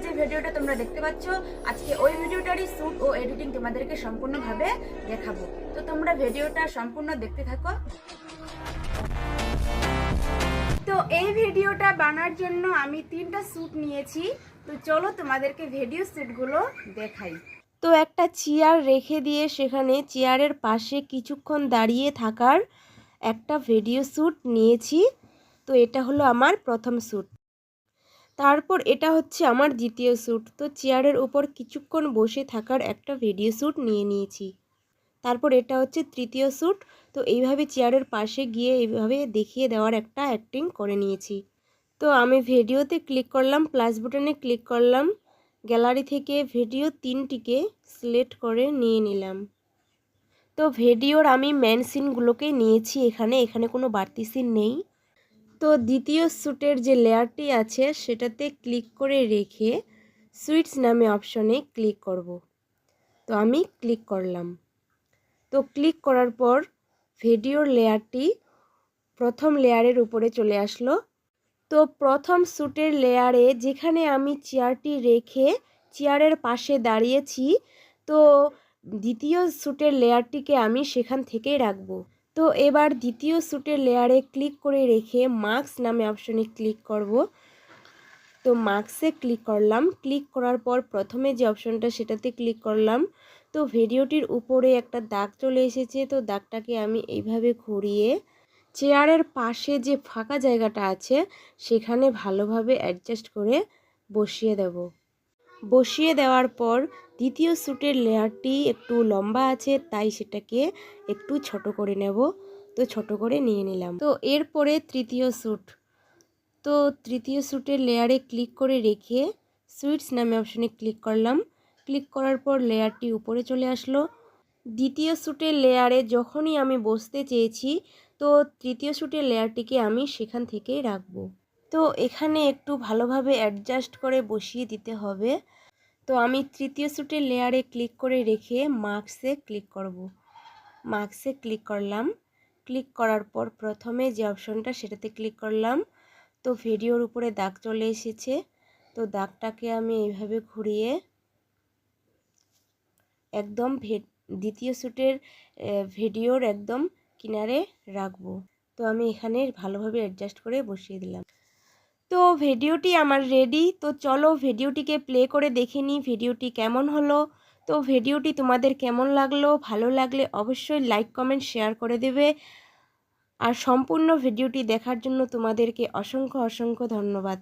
যে ভিডিওটা তোমরা দেখতে পাচ্ছ আজকে ওই ভিডিওটারই শ্যুট ও এডিটিং তোমাদেরকে সম্পূর্ণভাবে দেখাবো। তো তোমরা ভিডিওটা সম্পূর্ণ দেখতে থাকো। তো এই ভিডিওটা বানার জন্য আমি 3টা শ্যুট নিয়েছি। তো চলো তোমাদেরকে ভিডিও শ্যুটগুলো দেখাই। তো একটা চেয়ার রেখে দিয়ে সেখানে চেয়ারের পাশে কিছুক্ষণ দাঁড়িয়ে থাকার একটা ভিডিও শ্যুট নিয়েছি। তো এটা হলো আমার প্রথম শ্যুট। তারপর এটা হচ্ছে আমার দ্বিতীয় শ্যুট। তো চেয়ারের উপর কিছুক্ষণ বসে থাকার একটা ভিডিও শ্যুট নিয়ে নিয়েছি। তারপর এটা হচ্ছে তৃতীয় শ্যুট। তো এইভাবে চেয়ারের পাশে গিয়ে এইভাবে দেখিয়ে দেওয়ার একটা অ্যাক্টিং করে নিয়েছি। তো আমি ভিডিওতে ক্লিক করলাম, প্লাস বাটনে ক্লিক করলাম, গ্যালারি থেকে ভিডিও 3টিকে সিলেক্ট করে নিয়ে নিলাম। তো ভিডিওর আমি মেন সিনগুলোকে নিয়েছি, এখানে কোনো বাড়তি সিন নেই। তো দ্বিতীয় শ্যুটের যে লেয়ারটি আছে সেটাতে ক্লিক করে রেখে সুইটস নামে অপশনে ক্লিক করব। তো আমি ক্লিক করলাম। তো ক্লিক করার পর ভিডিওর লেয়ারটি প্রথম লেয়ারের উপরে চলে আসলো। তো প্রথম শ্যুটের লেয়ারে যেখানে আমি চেয়ারটি রেখে চেয়ারের পাশে দাঁড়িয়েছি, তো দ্বিতীয় শ্যুটের লেয়ারটিকে আমি সেখান থেকেই রাখবো। তো এবার দ্বিতীয় শ্যুটের লেয়ারে ক্লিক করে রেখে মাস্ক নামে অপশনে ক্লিক করব। তো মাস্কে ক্লিক করলাম। ক্লিক করার পর প্রথমে যে অপশনটা সেটাতে ক্লিক করলাম। তো ভিডিওটির উপরে একটা দাগ চলে এসেছে। তো দাগটাকে আমি এইভাবে ঘুরিয়ে চেয়ারের পাশে যে ফাঁকা জায়গাটা আছে সেখানে ভালোভাবে অ্যাডজাস্ট করে বসিয়ে দেব। বসিয়ে দেওয়ার পর দ্বিতীয় শ্যুটের লেয়ারটি একটু লম্বা আছে, তাই সেটাকে একটু ছোট করে নেব। তো ছোট করে নিয়ে নিলাম। তো এরপরে তৃতীয় শ্যুট। তো তৃতীয় শ্যুটের লেয়ারে ক্লিক করে রেখে সুইটস নামে অপশনে ক্লিক করলাম। ক্লিক করার পর লেয়ারটি উপরে চলে আসলো। দ্বিতীয় শ্যুটের লেয়ারে যখনই আমি বসতে চেয়েছি, তো তৃতীয় শ্যুটের লেয়ারটিকে আমি সেখান থেকেই রাখবো। তো এখানে একটু ভালোভাবে অ্যাডজাস্ট করে বসিয়ে দিতে হবে। তো আমি তৃতীয় শ্যুটের লেয়ারে ক্লিক করে রেখে মাস্কে ক্লিক করব। মাস্কে ক্লিক করলাম। ক্লিক করার পর প্রথমে যে অপশনটা সেটাতে ক্লিক করলাম। তো ভিডিওর উপরে দাগ চলে এসেছে। তো দাগটাকে আমি এইভাবে ঘুরিয়ে একদম দ্বিতীয় শ্যুটের ভিডিওর একদম কিনারে রাখবো। তো আমি এখানে ভালোভাবে অ্যাডজাস্ট করে বসিয়ে দিলাম। তো ভিডিওটি আমার রেডি। তো চলো ভিডিওটিকে প্লে করে দেখে নিই ভিডিওটি কেমন হলো। তো ভিডিওটি তোমাদের কেমন লাগলো, ভালো লাগলে অবশ্যই লাইক কমেন্ট শেয়ার করে দেবে। আর সম্পূর্ণ ভিডিওটি দেখার জন্য তোমাদেরকে অসংখ্য ধন্যবাদ।